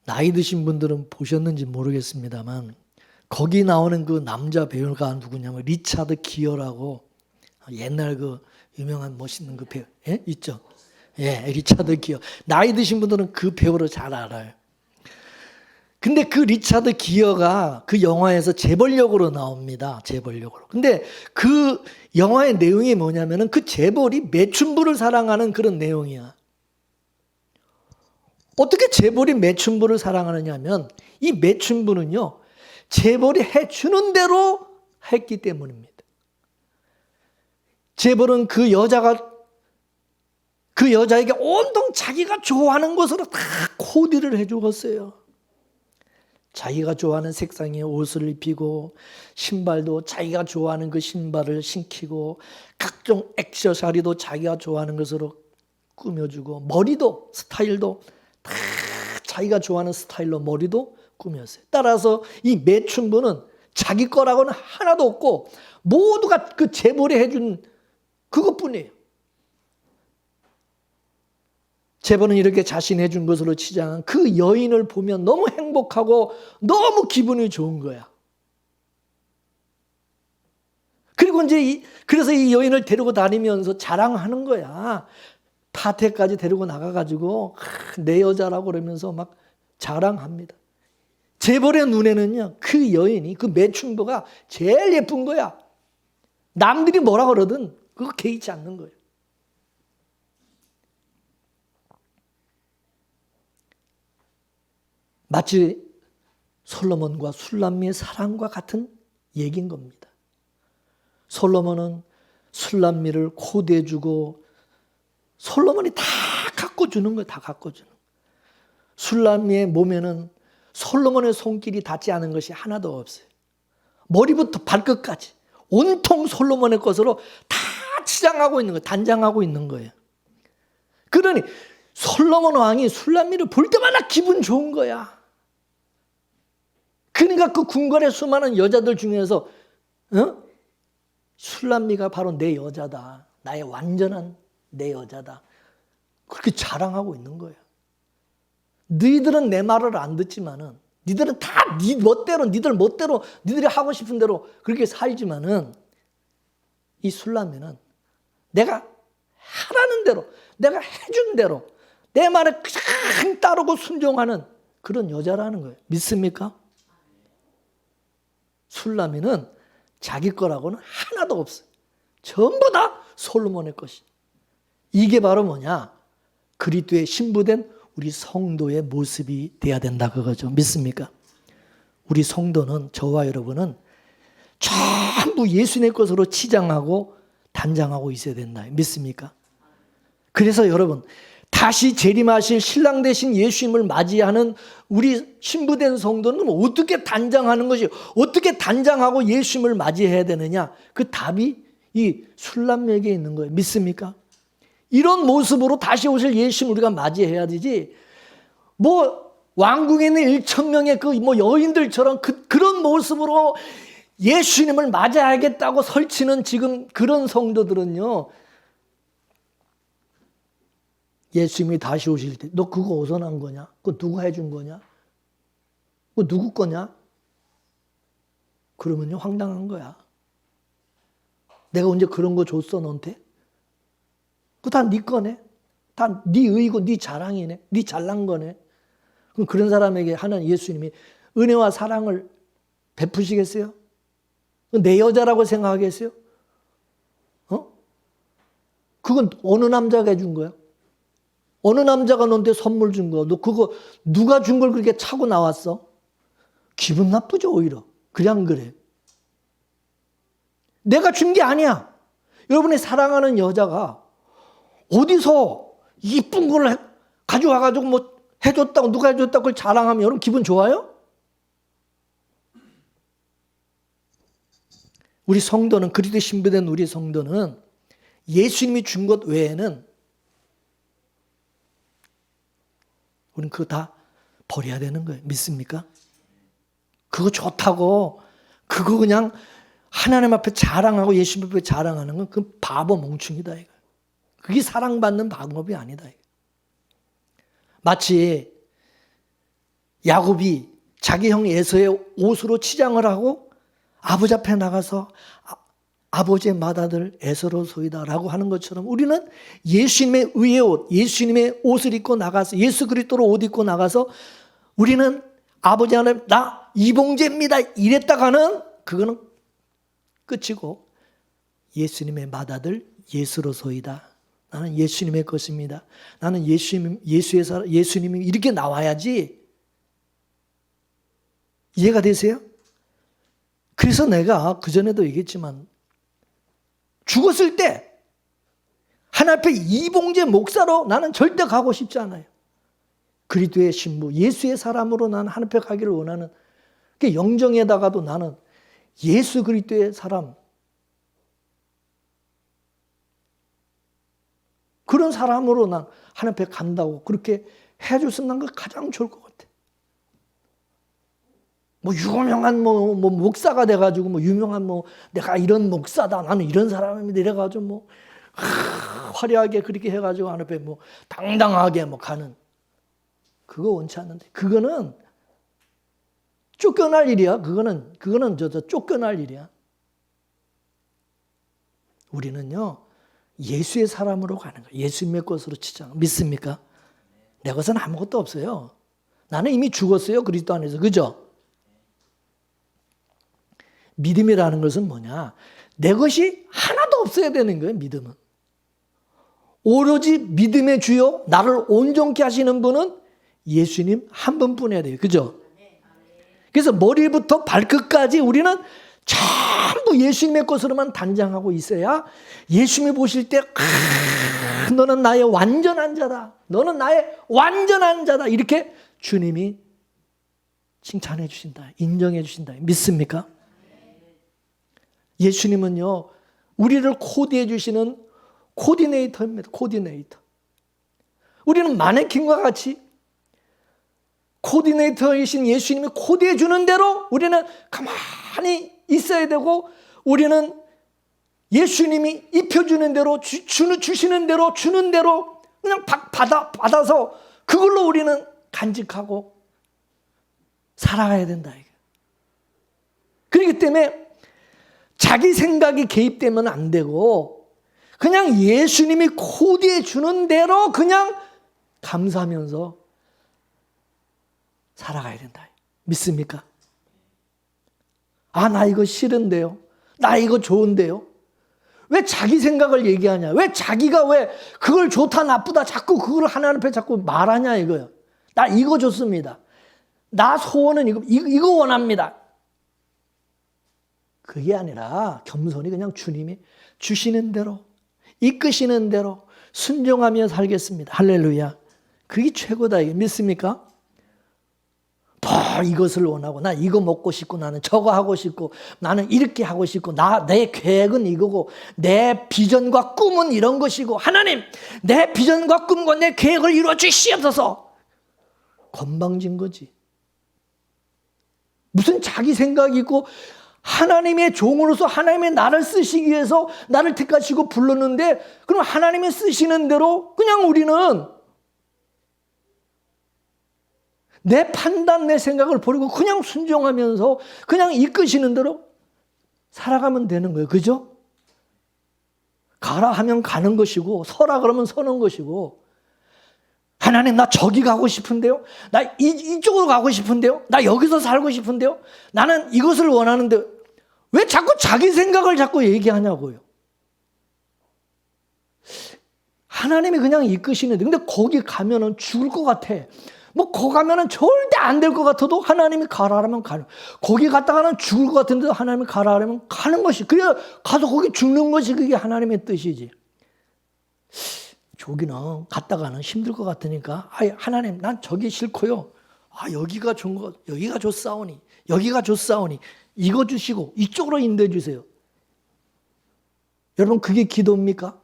나이 드신 분들은 보셨는지 모르겠습니다만 거기 나오는 그 남자 배우가 누구냐면 리차드 기어라고 옛날 그 유명한 멋있는 그 배우 있죠? 예, 리차드 기어. 나이 드신 분들은 그 배우를 잘 알아요. 근데 그 리차드 기어가 그 영화에서 재벌역으로 나옵니다. 재벌역으로. 근데 그 영화의 내용이 뭐냐면은 그 재벌이 매춘부를 사랑하는 그런 내용이야. 어떻게 재벌이 매춘부를 사랑하느냐 하면 이 매춘부는요. 재벌이 해주는 대로 했기 때문입니다. 재벌은 그 여자에게 온통 자기가 좋아하는 것으로 다 코디를 해주었어요. 자기가 좋아하는 색상의 옷을 입히고 신발도 자기가 좋아하는 그 신발을 신기고 각종 액세서리도 자기가 좋아하는 것으로 꾸며주고 머리도 스타일도 다 자기가 좋아하는 스타일로 머리도 꾸몄어요. 따라서 이 매춘부는 자기 거라고는 하나도 없고 모두가 그 재벌이 해준 그것뿐이에요. 재벌은 이렇게 자신이 해준 것으로 치장한 그 여인을 보면 너무 행복하고 너무 기분이 좋은 거야. 그리고 이제 그래서 이 여인을 데리고 다니면서 자랑하는 거야. 파티까지 데리고 나가가지고 내 여자라고 그러면서 막 자랑합니다. 재벌의 눈에는요 그 여인이 그 매춘부가 제일 예쁜 거야. 남들이 뭐라 그러든 그거 개의치 않는 거예요. 마치 솔로몬과 술람미의 사랑과 같은 얘기인 겁니다. 솔로몬은 술람미를 코디해주고 솔로몬이 다 갖고 주는 거예요. 다 갖고 주는 거예요. 술람미의 몸에는 솔로몬의 손길이 닿지 않은 것이 하나도 없어요. 머리부터 발끝까지 온통 솔로몬의 것으로 다 치장하고 있는 거예요. 단장하고 있는 거예요. 그러니 솔로몬 왕이 술람미를 볼 때마다 기분 좋은 거야. 그러니까 그 궁궐의 수많은 여자들 중에서 술람미가 바로 내 여자다. 나의 완전한 내 여자다. 그렇게 자랑하고 있는 거예요. 너희들은 내 말을 안 듣지만은 너희들은 다 니들 멋대로 너희들이 하고 싶은 대로 그렇게 살지만은 이 술람미는 내가 하라는 대로 내가 해준 대로 내 말을 그냥 따르고 순종하는 그런 여자라는 거예요. 믿습니까? 술람미는 자기 거라고는 하나도 없어요. 전부 다 솔로몬의 것이. 이게 바로 뭐냐? 그리스도의 신부된 우리 성도의 모습이 돼야 된다 그거죠. 믿습니까? 우리 성도는, 저와 여러분은 전부 예수님의 것으로 치장하고 단장하고 있어야 된다. 믿습니까? 그래서 여러분, 다시 재림하실 신랑 되신 예수님을 맞이하는 우리 신부된 성도는 어떻게 단장하는 것이, 어떻게 단장하고 예수님을 맞이해야 되느냐? 그 답이 이 술람에게 있는 거예요. 믿습니까? 이런 모습으로 다시 오실 예수님을 우리가 맞이해야 되지, 뭐 왕궁에 있는 1,000명의 그 뭐 여인들처럼 그런 모습으로 예수님을 맞이하겠다고 설치는 지금 그런 성도들은요, 예수님이 다시 오실 때 너 그거 어디서 난 거냐? 그거 누가 해준 거냐? 그거 누구 거냐? 그러면요 황당한 거야. 내가 언제 그런 거 줬어 너한테? 그거 다 네 거네. 다 네 의고 네 자랑이네. 네 잘난 거네. 그럼 그런 사람에게 하는 예수님이 은혜와 사랑을 베푸시겠어요? 내 여자라고 생각하겠어요? 그건 어느 남자가 해준 거야? 어느 남자가 너한테 선물 준 거야? 너 그거 누가 준 걸 그렇게 차고 나왔어? 기분 나쁘죠 오히려. 그래 안 그래? 내가 준 게 아니야. 여러분이 사랑하는 여자가 어디서 이쁜 걸 가져와가지고 뭐 해줬다고, 누가 해줬다고 그걸 자랑하면 여러분 기분 좋아요? 우리 성도는, 그리스도 신부된 우리 성도는 예수님이 준 것 외에는 우리는 그거 다 버려야 되는 거예요. 믿습니까? 그거 좋다고 그거 그냥 하나님 앞에 자랑하고 예수님 앞에 자랑하는 건 그 바보 멍충이다. 이거. 그게 사랑받는 방법이 아니다. 이거. 마치 야곱이 자기 형 에서의 옷으로 치장을 하고 아버지 앞에 나가서 아버지의 맏아들 에서로소이다라고 하는 것처럼 우리는 예수님의 의의 옷, 예수님의 옷을 입고 나가서, 예수 그리스도로 옷 입고 나가서 우리는 아버지 하나님 나 이봉재입니다 이랬다가는 그거는 끝이고, 예수님의 맏아들 예수로소이다. 나는 예수님의 것입니다. 나는 예수님이 이렇게 나와야지. 이해가 되세요? 그래서 내가 그전에도 얘기했지만 죽었을 때 하나님 앞에 이봉재 목사로 나는 절대 가고 싶지 않아요. 그리스도의 신부, 예수의 사람으로 나는 하나님 앞에 가기를 원하는, 그 영정에다가도 나는 예수 그리스도의 사람, 그런 사람으로 난 하나님 앞에 간다고 그렇게 해줬으면 난 가장 좋을 것 같아. 뭐 유명한 뭐 목사가 돼가지고 뭐 유명한 뭐 내가 이런 목사다 나는 이런 사람입니다 이래가지고 뭐 화려하게 그렇게 해가지고 하나님 앞에 뭐 당당하게 뭐 가는, 그거 원치 않는데, 그거는 쫓겨날 일이야. 그거는 저 쫓겨날 일이야. 우리는요 예수의 사람으로 가는 거야. 예수님의 것으로 치장. 믿습니까? 내 것은 아무것도 없어요. 나는 이미 죽었어요 그리스도 안에서. 그죠? 믿음이라는 것은 뭐냐? 내 것이 하나도 없어야 되는 거예요. 믿음은 오로지 믿음의 주요 나를 온전케 하시는 분은 예수님 한 분뿐이어야 돼요. 그죠? 그래서 머리부터 발끝까지 우리는 전부 예수님의 것으로만 단장하고 있어야 예수님이 보실 때 너는 나의 완전한 자다, 너는 나의 완전한 자다, 이렇게 주님이 칭찬해 주신다, 인정해 주신다. 믿습니까? 예수님은요 우리를 코디해 주시는 코디네이터입니다. 코디네이터. 우리는 마네킹과 같이 코디네이터이신 예수님이 코디해 주는 대로 우리는 가만히 있어야 되고, 우리는 예수님이 입혀주는 대로 주시는 대로 주는 대로 그냥 받아서 그걸로 우리는 간직하고 살아가야 된다. 그렇기 때문에 자기 생각이 개입되면 안 되고 그냥 예수님이 코디해 주는 대로 그냥 감사하면서 살아가야 된다. 믿습니까? 아, 나 이거 싫은데요. 나 이거 좋은데요. 왜 자기 생각을 얘기하냐? 왜 자기가 왜 그걸 좋다 나쁘다 자꾸 그걸 하나님 앞에 자꾸 말하냐 이거요. 나 이거 좋습니다. 나 소원은 이거 원합니다. 그게 아니라 겸손히 그냥 주님이 주시는 대로, 이끄시는 대로 순종하며 살겠습니다. 할렐루야. 그게 최고다. 믿습니까? 더 이것을 원하고, 나 이거 먹고 싶고, 나는 저거 하고 싶고, 나는 이렇게 하고 싶고, 내 계획은 이거고, 내 비전과 꿈은 이런 것이고, 하나님, 내 비전과 꿈과 내 계획을 이루어 주시옵소서. 건방진 거지. 무슨 자기 생각이 있고, 하나님의 종으로서 하나님의 나를 쓰시기 위해서 나를 택하시고 불렀는데, 그럼 하나님이 쓰시는 대로 그냥 우리는 내 판단, 내 생각을 버리고 그냥 순종하면서 그냥 이끄시는 대로 살아가면 되는 거예요. 그죠? 가라 하면 가는 것이고, 서라 그러면 서는 것이고, 하나님 나 저기 가고 싶은데요? 나 이쪽으로 가고 싶은데요? 나 여기서 살고 싶은데요? 나는 이것을 원하는데 왜 자꾸 자기 생각을 자꾸 얘기하냐고요. 하나님이 그냥 이끄시는데, 근데 거기 가면은 죽을 것 같아. 뭐 거기 가면은 절대 안 될 것 같아도 하나님이 가라 하면 가는. 거기 갔다가는 죽을 것 같은데 하나님이 가라 하면 가는 것이. 그래 가서 거기 죽는 것이 그게 하나님의 뜻이지. 저기는 갔다가는 힘들 것 같으니까, 하나님 난 저기 싫고요. 여기가 좋은 것, 여기가 좋사오니, 여기가 좋사오니 이거 주시고 이쪽으로 인도해 주세요. 여러분 그게 기도입니까?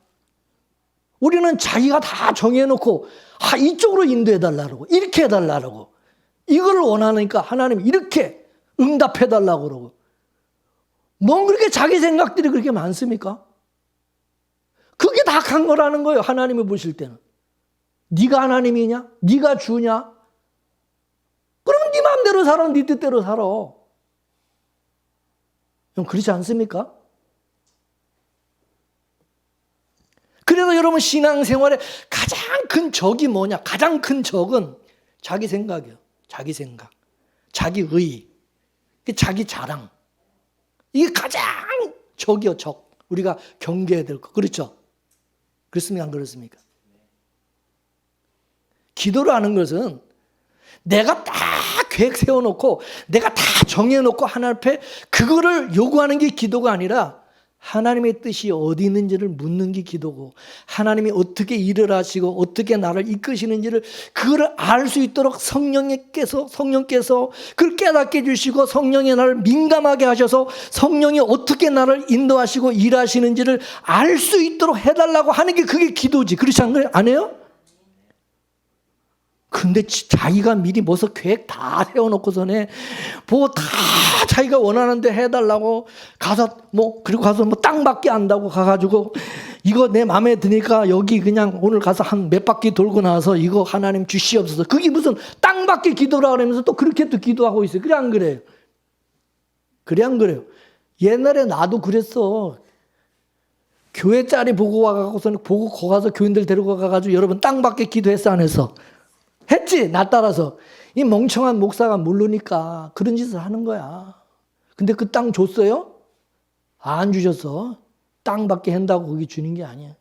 우리는 자기가 다 정해놓고 이쪽으로 인도해 달라고, 이렇게 해달라고, 이걸 원하니까 하나님 이렇게 응답해 달라고 그러고. 뭔 그렇게 자기 생각들이 그렇게 많습니까? 그게 다 간 거라는 거예요. 하나님이 보실 때는. 네가 하나님이냐? 네가 주냐? 그러면 네 마음대로 살아, 네 뜻대로 살아. 그렇지 않습니까? 그래서 여러분 신앙생활에 가장 큰 적이 뭐냐? 가장 큰 적은 자기 생각이에요. 자기 생각, 자기 의, 자기 자랑. 이게 가장 적이요, 적. 우리가 경계해야 될 거. 그렇죠? 그렇습니까? 안 그렇습니까? 기도를 하는 것은 내가 딱 계획 세워놓고 내가 다 정해놓고 하나님 앞에 그거를 요구하는 게 기도가 아니라 하나님의 뜻이 어디 있는지를 묻는 게 기도고, 하나님이 어떻게 일을 하시고 어떻게 나를 이끄시는지를 그거를 알 수 있도록 성령께서 그걸 깨닫게 해주시고, 성령이 나를 민감하게 하셔서 성령이 어떻게 나를 인도하시고 일하시는지를 알 수 있도록 해달라고 하는 게 그게 기도지. 그렇지 않아요? 근데 자기가 미리 뭐서 계획 다 세워놓고서네, 뭐 다 자기가 원하는데 해달라고 그리고 가서 땅밖에 안다고 가가지고, 이거 내 마음에 드니까 여기 그냥 오늘 가서 한 몇 바퀴 돌고 나서 이거 하나님 주시옵소서. 그게 무슨 땅밖에 기도라 그러면서 또 그렇게 또 기도하고 있어요. 그래 안 그래요? 그래 안 그래요? 옛날에 나도 그랬어. 교회 짤이 보고 와가고서는 보고 거 가서 교인들 데리고 가가지고 여러분 땅밖에 기도했어 안 했어? 했지. 나 따라서. 이 멍청한 목사가 모르니까 그런 짓을 하는 거야. 근데 그 땅 줬어요? 안 주셨어. 땅밖에 한다고 거기 주는 게 아니야.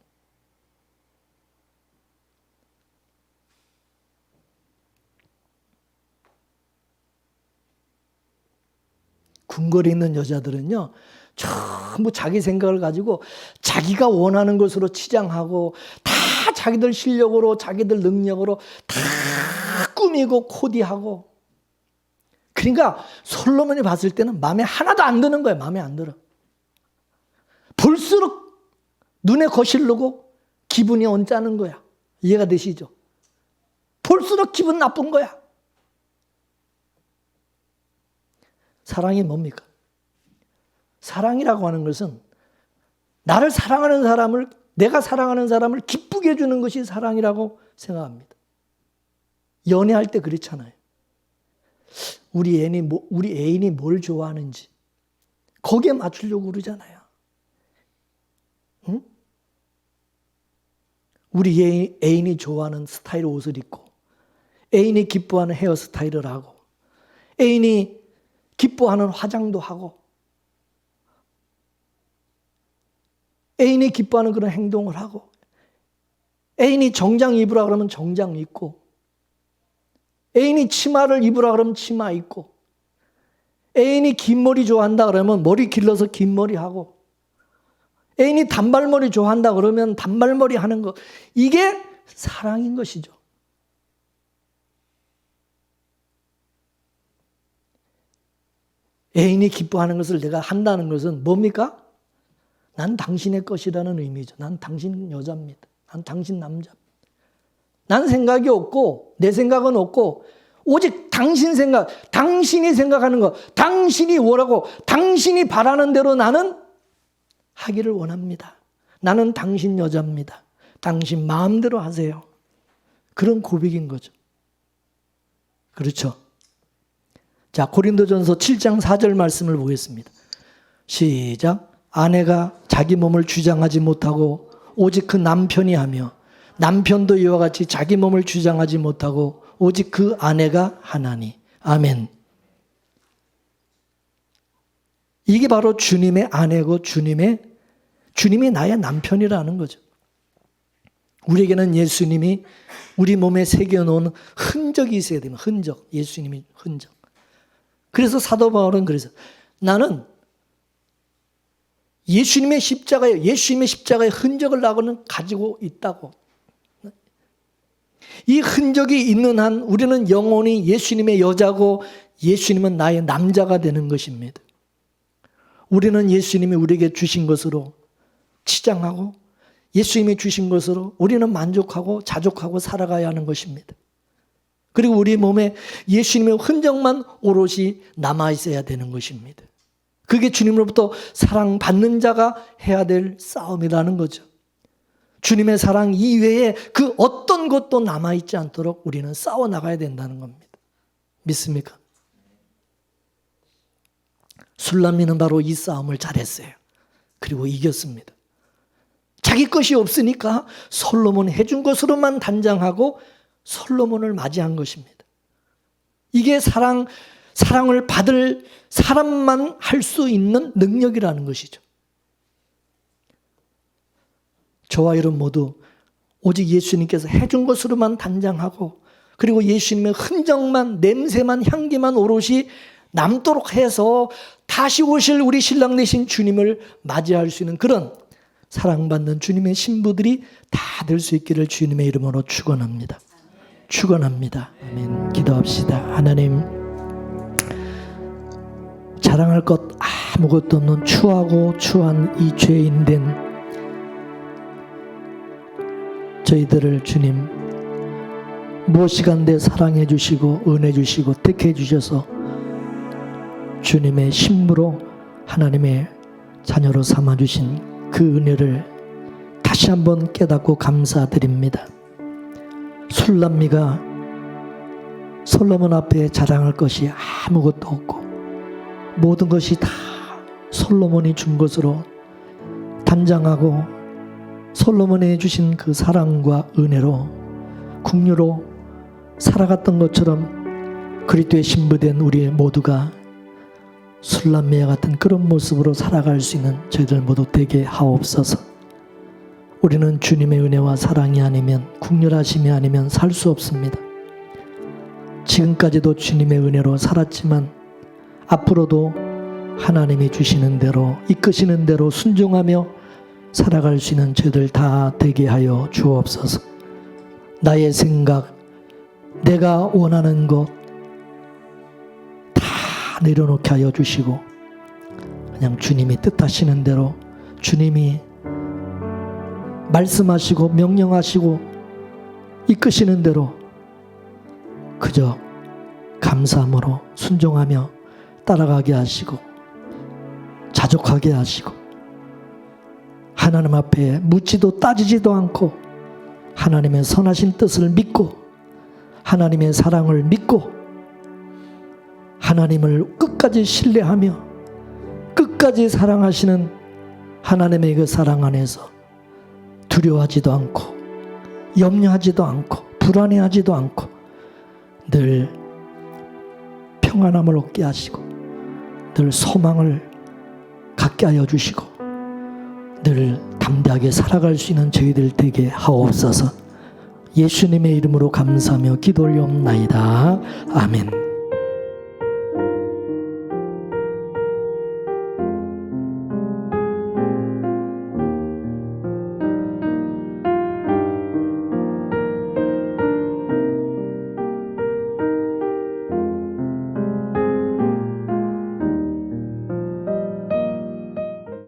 궁궐에 있는 여자들은요, 전부 자기 생각을 가지고 자기가 원하는 것으로 치장하고 다 자기들 실력으로, 자기들 능력으로 다 꾸미고 코디하고. 그러니까 솔로몬이 봤을 때는 마음에 하나도 안 드는 거예요. 마음에 안 들어. 볼수록 눈에 거실르고 기분이 언짢은 거야. 이해가 되시죠? 볼수록 기분 나쁜 거야. 사랑이 뭡니까? 사랑이라고 하는 것은 나를 사랑하는 사람을, 내가 사랑하는 사람을 기쁘게 해주는 것이 사랑이라고 생각합니다. 연애할 때 그렇잖아요. 우리 애인이 뭘 좋아하는지 거기에 맞추려고 그러잖아요. 응? 우리 애인이 좋아하는 스타일 옷을 입고, 애인이 기뻐하는 헤어스타일을 하고, 애인이 기뻐하는 화장도 하고, 애인이 기뻐하는 그런 행동을 하고, 애인이 정장 입으라 그러면 정장 입고, 애인이 치마를 입으라 그러면 치마 입고, 애인이 긴 머리 좋아한다 그러면 머리 길러서 긴 머리 하고, 애인이 단발머리 좋아한다 그러면 단발머리 하는 거, 이게 사랑인 것이죠. 애인이 기뻐하는 것을 내가 한다는 것은 뭡니까? 난 당신의 것이라는 의미죠. 난 당신 여자입니다. 난 당신 남자입니다. 난 생각이 없고 내 생각은 없고 오직 당신 생각, 당신이 생각하는 것, 당신이 원하고 당신이 바라는 대로 나는 하기를 원합니다. 나는 당신 여자입니다. 당신 마음대로 하세요. 그런 고백인 거죠. 그렇죠? 자, 고린도전서 7장 4절 말씀을 보겠습니다. 시작. 아내가 자기 몸을 주장하지 못하고 오직 그 남편이 하며 남편도 이와 같이 자기 몸을 주장하지 못하고 오직 그 아내가 하나니. 아멘. 이게 바로 주님의 아내고 주님이 나의 남편이라는 거죠. 우리에게는 예수님이 우리 몸에 새겨놓은 흔적이 있어야 됩니다. 흔적. 예수님이 흔적. 그래서 사도 바울은 그래서 나는 예수님의 십자가의 흔적을 나고는 가지고 있다고. 이 흔적이 있는 한 우리는 영원히 예수님의 여자고 예수님은 나의 남자가 되는 것입니다. 우리는 예수님이 우리에게 주신 것으로 치장하고 예수님이 주신 것으로 우리는 만족하고 자족하고 살아가야 하는 것입니다. 그리고 우리 몸에 예수님의 흔적만 오롯이 남아있어야 되는 것입니다. 그게 주님으로부터 사랑받는 자가 해야 될 싸움이라는 거죠. 주님의 사랑 이외에 그 어떤 것도 남아있지 않도록 우리는 싸워나가야 된다는 겁니다. 믿습니까? 술람미는 바로 이 싸움을 잘했어요. 그리고 이겼습니다. 자기 것이 없으니까 솔로몬 해준 것으로만 단장하고 솔로몬을 맞이한 것입니다. 이게 사랑을 받을 사람만 할 수 있는 능력이라는 것이죠. 저와 여러분 모두 오직 예수님께서 해준 것으로만 단장하고 그리고 예수님의 흔적만, 냄새만, 향기만 오롯이 남도록 해서 다시 오실 우리 신랑 되신 주님을 맞이할 수 있는 그런 사랑받는 주님의 신부들이 다 될 수 있기를 주님의 이름으로 축원합니다. 축원합니다. 아멘. 기도합시다. 하나님, 자랑할 것 아무것도 없는 추하고 추한 이 죄인된 저희들을 주님 무엇이간데 사랑해 주시고 은혜 주시고 택해 주셔서 주님의 신부로 하나님의 자녀로 삼아 주신 그 은혜를 다시 한번 깨닫고 감사드립니다. 술람미가 솔로몬 앞에 자랑할 것이 아무것도 없고 모든 것이 다 솔로몬이 준 것으로 단장하고 솔로몬이 주신 그 사랑과 은혜로 긍휼로 살아갔던 것처럼 그리스도의 신부된 우리 모두가 술람미와 같은 그런 모습으로 살아갈 수 있는 저희들 모두 되게 하옵소서. 우리는 주님의 은혜와 사랑이 아니면 긍휼하심이 아니면 살 수 없습니다. 지금까지도 주님의 은혜로 살았지만 앞으로도 하나님이 주시는 대로 이끄시는 대로 순종하며 살아갈 수 있는 저희들 다 되게 하여 주옵소서. 나의 생각, 내가 원하는 것 다 내려놓게 하여 주시고 그냥 주님이 뜻하시는 대로 주님이 말씀하시고 명령하시고 이끄시는 대로 그저 감사함으로 순종하며 따라가게 하시고 자족하게 하시고 하나님 앞에 묻지도 따지지도 않고 하나님의 선하신 뜻을 믿고 하나님의 사랑을 믿고 하나님을 끝까지 신뢰하며 끝까지 사랑하시는 하나님의 그 사랑 안에서 두려워하지도 않고 염려하지도 않고 불안해하지도 않고 늘 평안함을 얻게 하시고 늘 소망을 갖게 하여 주시고 늘 담대하게 살아갈 수 있는 저희들 되게 하옵소서. 예수님의 이름으로 감사하며 기도 올려옵나이다. 아멘.